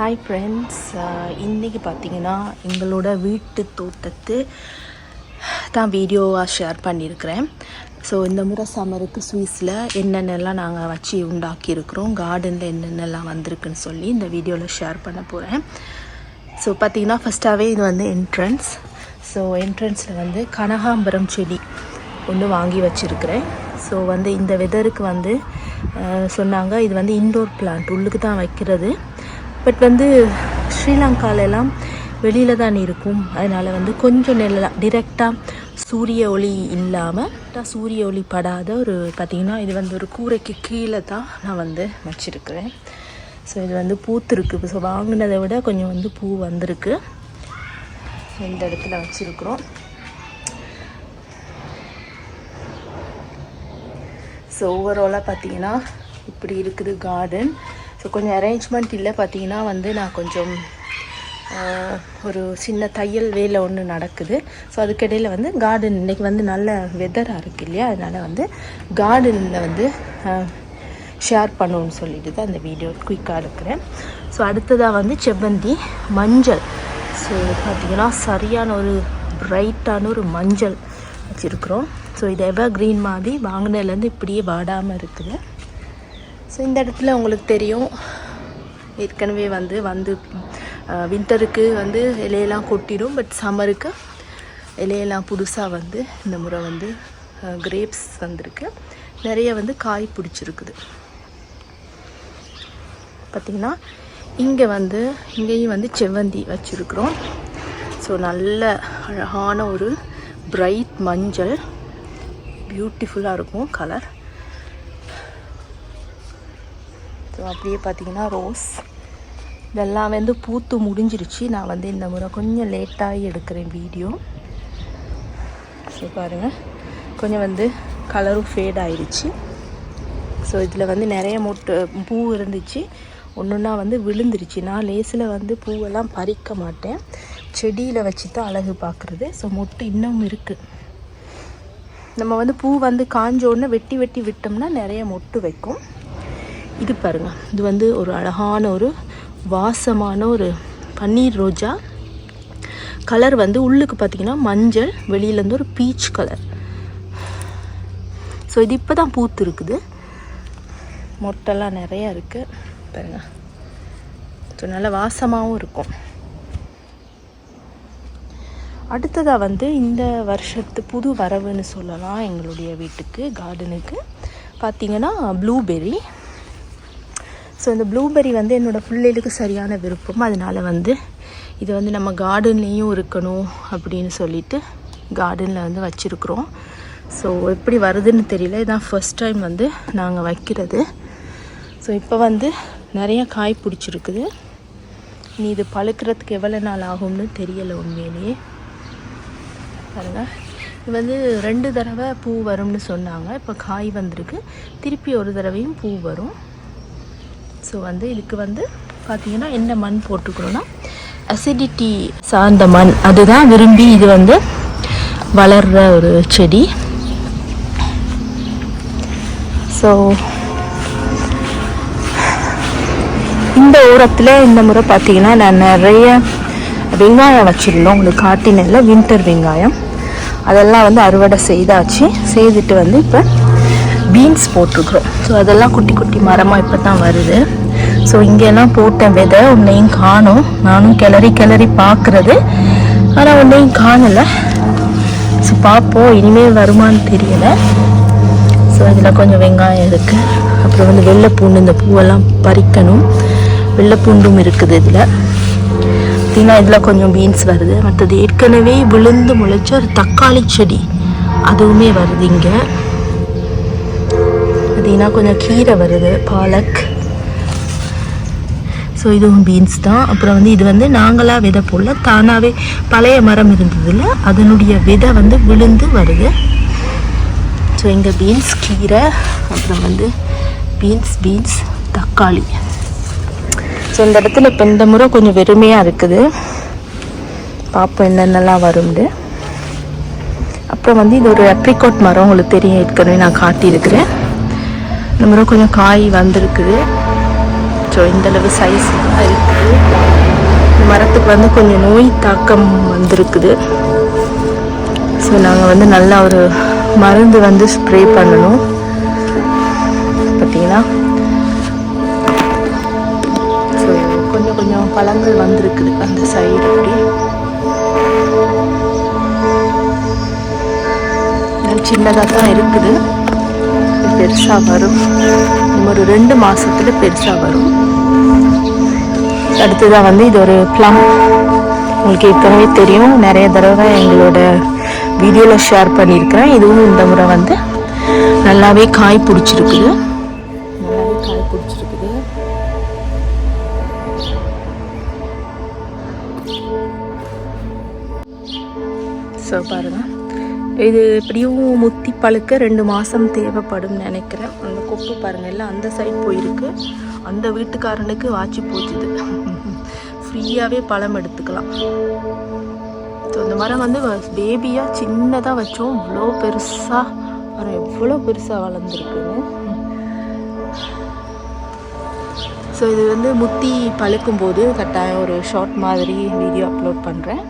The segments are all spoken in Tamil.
ஹாய் ஃப்ரெண்ட்ஸ், இன்றைக்கி பார்த்தீங்கன்னா எங்களோட வீட்டு தோட்டத்து தான் வீடியோவாக ஷேர் பண்ணியிருக்கிறேன். ஸோ இந்த முறை சம்மருக்கு ஸ்வீஸில் என்னென்னலாம் நாங்கள் வச்சு உண்டாக்கியிருக்கிறோம், கார்டனில் என்னென்னலாம் வந்திருக்குன்னு சொல்லி இந்த வீடியோவில் ஷேர் பண்ண போகிறேன். ஸோ பார்த்திங்கன்னா ஃபஸ்ட்டாகவே இது வந்து என்ட்ரன்ஸ். ஸோ என்ட்ரன்ஸில் வந்து கனகாம்பரம் செடி ஒன்று வாங்கி வச்சுருக்கிறேன். ஸோ வந்து இந்த வெதருக்கு வந்து சொன்னாங்க இது வந்து இன்டோர் பிளான்ட், உள்ளுக்கு தான் வைக்கிறது. பட் வந்து ஸ்ரீலங்காலெல்லாம் வெளியில் தான் இருக்கும். அதனால் வந்து கொஞ்சம் நெல்லாம் டிரெக்டாக சூரிய ஒளி இல்லாமல் சூரிய ஒளி படாத ஒரு பார்த்திங்கன்னா இது வந்து ஒரு கூரைக்கு கீழே தான் நான் வந்து வச்சுருக்கிறேன். ஸோ இது வந்து பூத்துருக்கு. ஸோ வாங்கினதை விட கொஞ்சம் வந்து பூ வந்திருக்கு. இந்த இடத்துல வச்சுருக்குறோம். ஸோ ஓவராலாக பார்த்திங்கன்னா இப்படி இருக்குது கார்டன். ஸோ கொஞ்சம் அரேஞ்ச்மெண்ட் இல்லை. பார்த்திங்கன்னா வந்து நான் கொஞ்சம் ஒரு சின்ன தையல் வேலை ஒன்று நடக்குது. ஸோ அதுக்கிடையில் வந்து கார்டன் இன்றைக்கி வந்து நல்ல வெதராக இருக்குது இல்லையா, அதனால் வந்து கார்டனில் வந்து ஷேர் பண்ணணும்னு சொல்லிட்டு தான் இந்த வீடியோ குயிக்காக எடுக்கிறேன். ஸோ அடுத்ததாக வந்து செவ்வந்தி மஞ்சள். ஸோ பார்த்திங்கன்னா சரியான ஒரு பிரைட்டான ஒரு மஞ்சள் வச்சுருக்குறோம். ஸோ இது எவர் க்ரீன் மாதிரி வாங்கினதுலேருந்து இப்படியே வாடாமல் இருக்குது. ஸோ இந்த இடத்துல உங்களுக்கு தெரியும் ஏற்கனவே வந்து வின்டருக்கு வந்து இலையெல்லாம் கொட்டிடும். பட் சம்மருக்கு இலையெல்லாம் புதுசாக வந்து இந்த முறை வந்து கிரேப்ஸ் வந்திருக்கு. நிறைய வந்து காய் பிடிச்சிருக்குது. பார்த்திங்கன்னா இங்கேயும் வந்து செவ்வந்தி வச்சுருக்குறோம். ஸோ நல்ல அழகான ஒரு பிரைட் மஞ்சள், பியூட்டிஃபுல்லாக இருக்கும் கலர். ஸோ அப்படியே பார்த்திங்கன்னா ரோஸ் இதெல்லாம் வந்து பூத்து முடிஞ்சிருச்சு. நான் வந்து இந்த முறை கொஞ்சம் லேட்டாகி எடுக்கிறேன் வீடியோ. ஸோ பாருங்கள் கொஞ்சம் வந்து கலரும் ஃபேட் ஆயிடுச்சு. ஸோ இதில் வந்து நிறைய பூ இருந்துச்சு, ஒன்றுன்னா வந்து விழுந்துருச்சு. நான் லேஸில் வந்து பூவெல்லாம் பறிக்க மாட்டேன், செடியில் வச்சு தான் அழகு பார்க்குறது. ஸோ மொட்டு இன்னும் இருக்குது. நம்ம வந்து பூ வந்து காஞ்சோடனே வெட்டி விட்டோம்னா நிறைய மொட்டு வைக்கும். இது பாருங்கள், இது வந்து ஒரு அழகான ஒரு வாசமான ஒரு பன்னீர் ரோஜா. கலர் வந்து உள்ளுக்கு பார்த்திங்கன்னா மஞ்சள், வெளியிலேருந்து ஒரு பீச் கலர். ஸோ இது இப்போ தான் பூத்து இருக்குது. மொட்டெல்லாம் நிறையா இருக்குது பாருங்கள். ஸோ நல்ல வாசமாகவும் இருக்கும். அடுத்ததாக வந்து இந்த வருஷத்து புது வரவுன்னு சொல்லலாம் எங்களுடைய வீட்டுக்கு கார்டனுக்கு பார்த்திங்கன்னா ப்ளூபெர்ரி. ஸோ இந்த ப்ளூபெர்ரி வந்து என்னோடய பிள்ளைகளுக்கு சரியான விருப்பம். அதனால் வந்து இது வந்து நம்ம கார்டன்லேயும் இருக்கணும் அப்படின்னு சொல்லிட்டு கார்டனில் வந்து வச்சுருக்குறோம். ஸோ எப்படி வருதுன்னு தெரியல, இதான் ஃபர்ஸ்ட் டைம் வந்து நாங்கள் வைக்கிறது. ஸோ இப்போ வந்து நிறைய காய் பிடிச்சிருக்குது. நீ இது பழுக்கிறதுக்கு எவ்வளோ நாள் ஆகும்னு தெரியலை உண்மையிலேயே. பாருங்க, இது வந்து 2 தடவை பூ வரும்னு சொன்னாங்க. இப்போ காய் வந்திருக்கு, திருப்பி ஒரு தடவையும் பூ வரும். ஸோ வந்து இதுக்கு வந்து பார்த்திங்கன்னா என்ன மண் போட்டுக்கணும்னா அசிடிட்டி சார்ந்த மண், அதுதான் விரும்பி இது வந்து வளர்கிற ஒரு செடி. ஸோ இந்த ஓரத்தில் இந்த முறை பார்த்திங்கன்னா நான் நிறைய வெங்காயம் வச்சுருந்தோம், உங்களுக்கு காட்டினில் வின்டர் வெங்காயம். அதெல்லாம் வந்து அறுவடை செய்துட்டு வந்து இப்போ பீன்ஸ் போட்டிருக்குறோம். ஸோ அதெல்லாம் குட்டி குட்டி மரமாக இப்போ தான் வருது. ஸோ இங்கெல்லாம் போட்ட விதை ஒன்றையும் காணும். நானும் கிளறி பார்க்குறது, ஆனால் ஒன்றையும் காணலை. ஸோ பார்ப்போம் இனிமேல் வருமானு தெரியலை. ஸோ இதில் கொஞ்சம் வெங்காயம் இருக்குது. அப்புறம் வந்து வெள்ளைப்பூண்டு, இந்த பூவெல்லாம் பறிக்கணும். வெள்ளைப்பூண்டும் இருக்குது இதில். பார்த்திங்கன்னா இதில் கொஞ்சம் பீன்ஸ் வருது. மற்றது ஏற்கனவே விழுந்து முளைச்ச ஒரு தக்காளி செடி அதுவுமே வருது இங்கே. பார்த்திங்கன்னா கொஞ்சம் கீரை வருது, பாலக். ஸோ இதுவும் பீன்ஸ் தான். அப்புறம் வந்து இது வந்து நாங்களாக விதை போடல, தானாகவே பழைய மரம் இருந்ததில்ல, அதனுடைய விதை வந்து விழுந்து வருது. ஸோ இங்கே பீன்ஸ், கீரை, அப்புறம் வந்து பீன்ஸ் தக்காளி. ஸோ இந்த இடத்துல இப்போ இந்த முறை கொஞ்சம் வெறுமையாக இருக்குது. பார்ப்போம் என்னென்னலாம் வரும்னு. அப்புறம் வந்து இது ஒரு ஆப்ரிகாட் மரம், உங்களுக்கு தெரியும், ஏற்கனவே நான் காட்டியிருக்கிறேன். இந்த முறை கொஞ்சம் காய் வந்திருக்குது. ஸோ இந்தளவு சைஸ் இருக்குது. மரத்துக்கு வந்து கொஞ்சம் நோய் தாக்கம் வந்திருக்குது. ஸோ நாங்கள் வந்து நல்லா ஒரு மருந்து வந்து ஸ்ப்ரே பண்ணணும். பார்த்தீங்கன்னா ஸோ கொஞ்சம் கொஞ்சம் பழங்கள் வந்திருக்குது அந்த சைடு. அப்படி சின்னதாக தான் இருக்குது, பெருசாக வரும். ஒரு 2 மாதத்தில் பெருசாக வரும். அடுத்ததாக வந்து இது ஒரு ப்ளம். உங்களுக்கு ஏற்கனவே தெரியும், நிறைய தடவை எங்களோட வீடியோவில் ஷேர் பண்ணியிருக்கிறேன். இதுவும் இந்த முறை வந்து நல்லாவே காய் பிடிச்சிருக்குது. ஸோ பாருங்கள், இது எப்படியும் முத்தி பழுக்க 2 மாதம் தேவைப்படும் நினைக்கிறேன். அந்த கொப்பு பாருங்கள் எல்லாம் அந்த சைடு போயிருக்கு. அந்த வீட்டுக்காரனுக்கு வாட்சி போச்சுது. ஃப்ரீயாகவே பழம் எடுத்துக்கலாம். ஸோ இந்த மரம் வந்து பேபியாக சின்னதாக வச்சோம், இவ்வளோ பெருசாக மரம் எவ்வளோ பெருசாக வளர்ந்துருக்குன்னு. ஸோ இது வந்து முத்தி பழுக்கும்போது கட்டாயம் ஒரு ஷார்ட் மாதிரி வீடியோ அப்லோட் பண்ணுறேன்.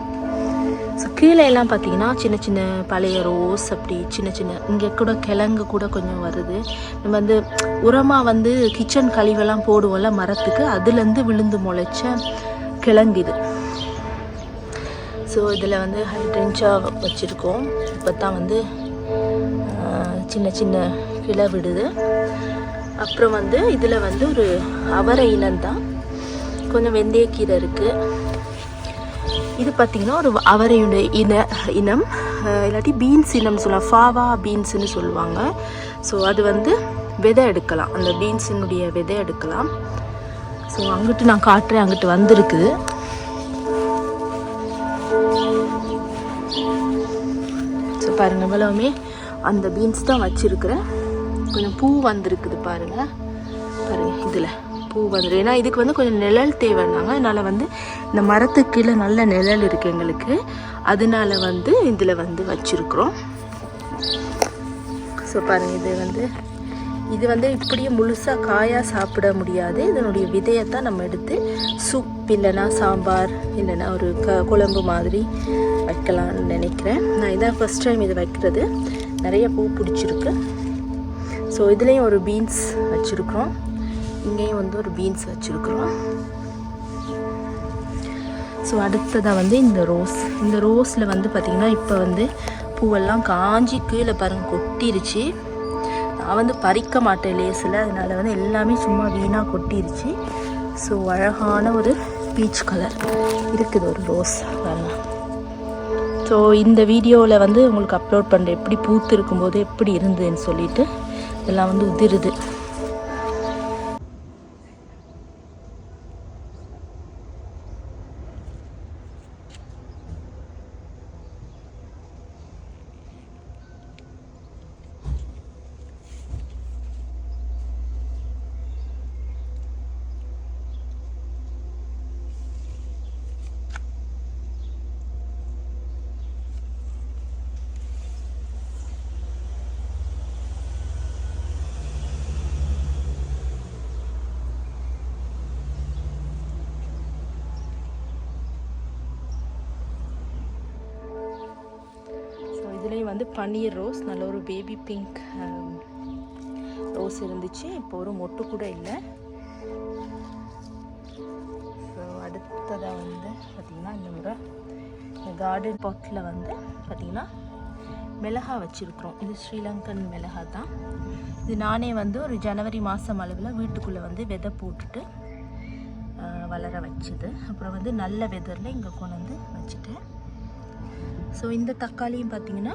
ஸோ கீழே எல்லாம் பார்த்தீங்கன்னா சின்ன சின்ன பழைய ரோஸ், அப்படி சின்ன சின்ன இங்கே கூட கிழங்கு கூட கொஞ்சம் வருது. நம்ம வந்து உரமாக வந்து கிச்சன் கழிவெல்லாம் போடுவோம்ல மரத்துக்கு, அதுலேருந்து விழுந்து முளைச்ச கிழங்கு இது. ஸோ இதில் வந்து ஹைட்ரென்ச்சாக வச்சுருக்கோம். இப்போ தான் வந்து சின்ன சின்ன கிளை விடுது. அப்புறம் வந்து இதில் வந்து ஒரு அவரை இனம்தான், கொஞ்சம் வெந்தயக்கீரை இருக்குது. இது பார்த்திங்கன்னா ஒரு அவரையுடைய இனம், இல்லாட்டி பீன்ஸ் இனம்னு சொல்லலாம், ஃபாவா பீன்ஸுன்னு சொல்லுவாங்க. ஸோ அது வந்து விதை எடுக்கலாம், அந்த பீன்ஸினுடைய விதை எடுக்கலாம். ஸோ அங்கிட்டு நான் காட்டுறேன், அங்கிட்டு வந்துருக்குது. ஸோ பாருங்கள், இவ்வளவுமே அந்த பீன்ஸ் தான் வச்சுருக்கிறேன். கொஞ்சம் பூ வந்திருக்குது பாருங்கள். இதில் பூ வந்துடும். ஏன்னா இதுக்கு வந்து கொஞ்சம் நிழல் தேவைன்னாங்க. அதனால் வந்து இந்த மரத்துக்கு கீழே நல்ல நிழல் இருக்குது எங்களுக்கு, அதனால வந்து இதில் வந்து வச்சுருக்குறோம். ஸோ பாருங்கள், இது வந்து இப்படியே முழுசாக காயாக சாப்பிட முடியாது. இதனுடைய விதையத்தான் நம்ம எடுத்து சூப் இல்லைன்னா சாம்பார் இல்லைன்னா ஒரு குழம்பு மாதிரி வைக்கலான்னு நினைக்கிறேன். நான் இதான் ஃபஸ்ட் டைம் இது வைக்கிறது. நிறைய பூ பிடிச்சிருக்கு. ஸோ இதுலேயும் ஒரு பீன்ஸ் வச்சுருக்குறோம், இங்கேயும் வந்து ஒரு பீன்ஸ் வச்சுருக்குறோம். ஸோ அடுத்ததாக வந்து இந்த ரோஸில் வந்து பார்த்திங்கன்னா இப்போ வந்து பூவெல்லாம் காஞ்சி கீழே பாருங்கள் கொட்டிருச்சு. நான் வந்து பறிக்க மாட்டேன் லேஸில், அதனால் வந்து எல்லாமே சும்மா வீணாக கொட்டிருச்சு. ஸோ அழகான ஒரு பீச் கலர் இருக்குது ஒரு ரோஸ் பாருங்கள். ஸோ இந்த வீடியோவில் வந்து உங்களுக்கு அப்லோட் பண்ணுறேன், எப்படி பூத்து இருக்கும்போது எப்படி இருந்ததுன்னு சொல்லிட்டு. இதெல்லாம் வந்து உதிருது. இதுலேயும் வந்து பன்னீர் ரோஸ், நல்ல ஒரு பேபி பிங்க் ரோஸ் இருந்துச்சு. இப்போ ஒரு மொட்டு கூட இல்லை. ஸோ அடுத்ததாக வந்து பார்த்திங்கன்னா இந்த முறை இந்த கார்டன் பாட்டில் வந்து பார்த்திங்கன்னா மிளகா வச்சுருக்குறோம். இது ஸ்ரீலங்கன் மிளகா தான். இது நானே வந்து ஒரு ஜனவரி மாதம் அளவில் வீட்டுக்குள்ளே வந்து விதை போட்டுட்டு வளர வச்சுது. அப்புறம் வந்து நல்ல வெதரில் இங்கே கொண்டு வந்து வச்சுட்டேன். ஸோ இந்த தக்காளியும் பார்த்திங்கன்னா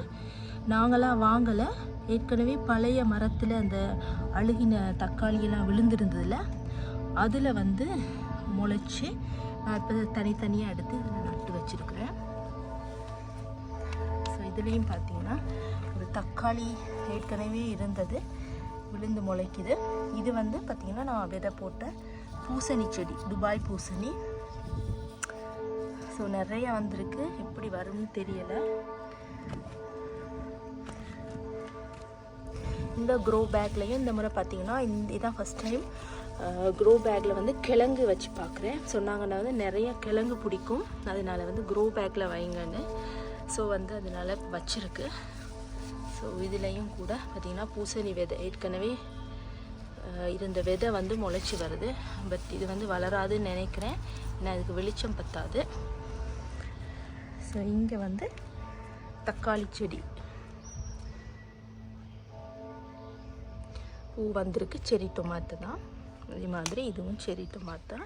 நாங்களாம் வாங்கலை, ஏற்கனவே பழைய மரத்தில் அந்த அழுகின தக்காளியெல்லாம் விழுந்திருந்ததில்ல, அதில் வந்து முளைச்சி நான் இப்போ தனித்தனியாக எடுத்து இதில் நட்டு வச்சுருக்குறேன். ஸோ இதுலேயும் பார்த்திங்கன்னா ஒரு தக்காளி ஏற்கனவே இருந்தது, விழுந்து முளைக்குது. இது வந்து பார்த்திங்கன்னா நான் விதை போட்ட பூசணி செடி, துபாய் பூசணி. ஸோ நிறைய வந்திருக்கு, எப்படி வரும்னு தெரியலை. இந்த க்ரோ பேக்லேயும் இந்த முறை பார்த்திங்கன்னா இதான் ஃபஸ்ட் டைம் க்ரோ பேக்கில் வந்து கிழங்கு வச்சு பார்க்குறேன். சொன்னாங்கன்னா வந்து நிறைய கிழங்கு பிடிக்கும், அதனால் வந்து க்ரோ பேக்கில் வைங்கன்னு. ஸோ வந்து அதனால் வச்சுருக்கு. ஸோ இதுலேயும் கூட பார்த்திங்கன்னா பூசணி விதை ஏற்கனவே இருந்த விதை வந்து முளைச்சி வருது. பட் இது வந்து வளராதுன்னு நினைக்கிறேன், ஏன்னா அதுக்கு வெளிச்சம் பத்தாது. ஸோ இங்கே வந்து தக்காளி செடி பூ வந்திருக்கு. செரி டொமாட்டோ தான், அதே மாதிரி இதுவும் செரி டொமாட்டோ.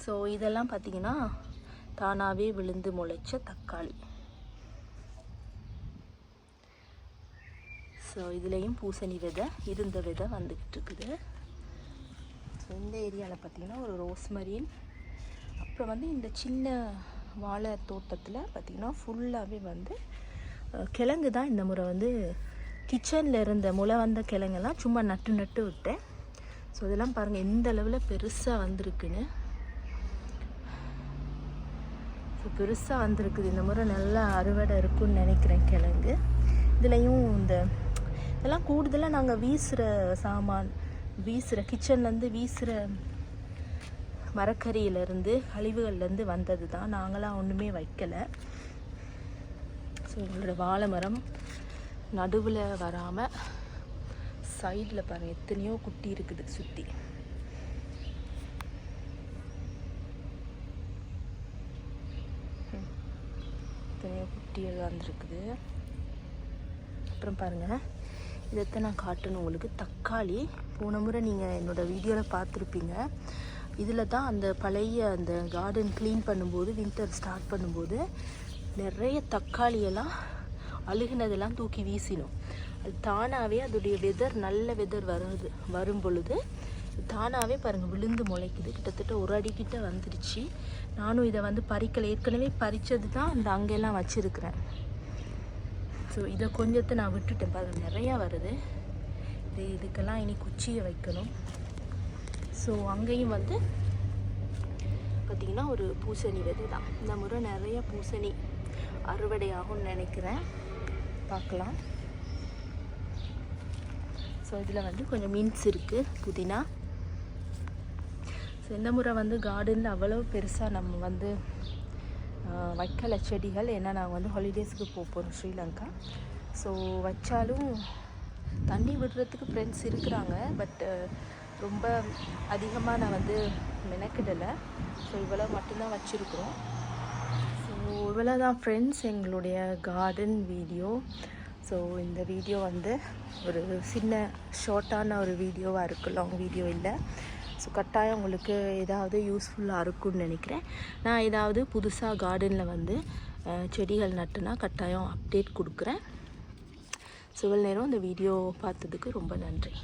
ஸோ இதெல்லாம் பார்த்திங்கன்னா தானாகவே விழுந்து முளைச்ச தக்காளி. ஸோ இதுலேயும் பூசணி விதை இருந்த விதை வந்துக்கிட்டு இருக்குது. ஸோ இந்த ஏரியாவில் பார்த்திங்கன்னா ஒரு ரோஸ்மரின், அப்புறம் வந்து இந்த சின்ன வாழை தோட்டத்தில் பார்த்திங்கன்னா ஃபுல்லாகவே வந்து கிழங்கு தான். இந்த முறை வந்து கிச்சனில் இருந்த முளை வந்த கிழங்கெல்லாம் சும்மா நட்டு விட்டேன். ஸோ இதெல்லாம் பாருங்கள் எந்த அளவில் பெருசாக வந்திருக்குன்னு. ஸோ பெருசாக வந்திருக்குது. இந்த முறை நல்லா அறுவடை இருக்குன்னு நினைக்கிறேன் கிழங்கு. இதுலேயும் இதெல்லாம் கூடுதலாக நாங்கள் வீசுகிற சாமான், கிச்சன்லேருந்து வீசுகிற மரக்கறியிலேருந்து கழிவுகள்லேருந்து வந்தது தான். நாங்களாம் ஒன்றுமே வைக்கலை. ஸோ எங்களோட வாழை மரம் நடுவில் வராமல் சைடில் பாருங்கள் எத்தனையோ குட்டி இருக்குது சுற்றி. எத்தனையோ குட்டிகள் வந்துருக்குது. அப்புறம் பாருங்கள், இதைத்தான் நான் காட்டணும் உங்களுக்கு. தக்காளி போன முறை நீங்கள் என்னோடய வீடியோவில் பார்த்துருப்பீங்க. இதில் தான் அந்த பழைய அந்த கார்டன் க்ளீன் பண்ணும்போது, வின்டர் ஸ்டார்ட் பண்ணும்போது நிறைய தக்காளியெல்லாம் அழுகினதெல்லாம் தூக்கி வீசினோம். அது தானாகவே அதோடைய வெதர், நல்ல வெதர் வரும் பொழுது தானாகவே பாருங்கள் விழுந்து முளைக்குது. கிட்டத்தட்ட ஒரு அடிக்கிட்ட வந்துடுச்சு. நானும் இதை வந்து பறிக்கலை, ஏற்கனவே பறித்தது தான் அந்த அங்கெல்லாம் வச்சுருக்கிறேன். ஸோ இதை கொஞ்சத்தை நான் விட்டுட்டேன். பாருங்கள் நிறையா வருது. இதுக்கெல்லாம் இனி குச்சியை வைக்கணும். ஸோ அங்கேயும் வந்து பார்த்திங்கன்னா ஒரு பூசணி விதை தான். இந்த முறை நிறைய பூசணி அறுவடை ஆகும்னு நினைக்கிறேன், பார்க்கலாம். ஸோ இதில் வந்து கொஞ்சம் மின்ஸ் இருக்குது, புதினா. ஸோ இந்த முறை வந்து கார்டனில் அவ்வளோ பெருசாக நம்ம வந்து வைக்கலை செடிகள். ஏன்னா நாங்கள் வந்து ஹாலிடேஸுக்கு போகிறோம் ஸ்ரீலங்கா. ஸோ வச்சாலும் தண்ணி விடுறதுக்கு ஃப்ரெண்ட்ஸ் இருக்கிறாங்க, பட் ரொம்ப அதிகமாக நான் வந்து மெனக்கிடலை. ஸோ இவ்வளோ மட்டும்தான் வச்சுருக்குறோம். ஸோ இவ்வளோ தான் ஃப்ரெண்ட்ஸ் எங்களுடைய கார்டன் வீடியோ. ஸோ இந்த வீடியோ வந்து ஒரு சின்ன ஷார்ட்டான ஒரு வீடியோவாக இருக்குது, லாங் வீடியோ இல்லை. ஸோ கட்டாயம் உங்களுக்கு ஏதாவது யூஸ்ஃபுல்லாக இருக்கும்னு நினைக்கிறேன். நான் ஏதாவது புதுசாக கார்டனில் வந்து செடிகள் நட்டுனா கட்டாயம் அப்டேட் கொடுக்குறேன். ஸோ இவ்வளோ நேரம் இந்த வீடியோ பார்த்ததுக்கு ரொம்ப நன்றி.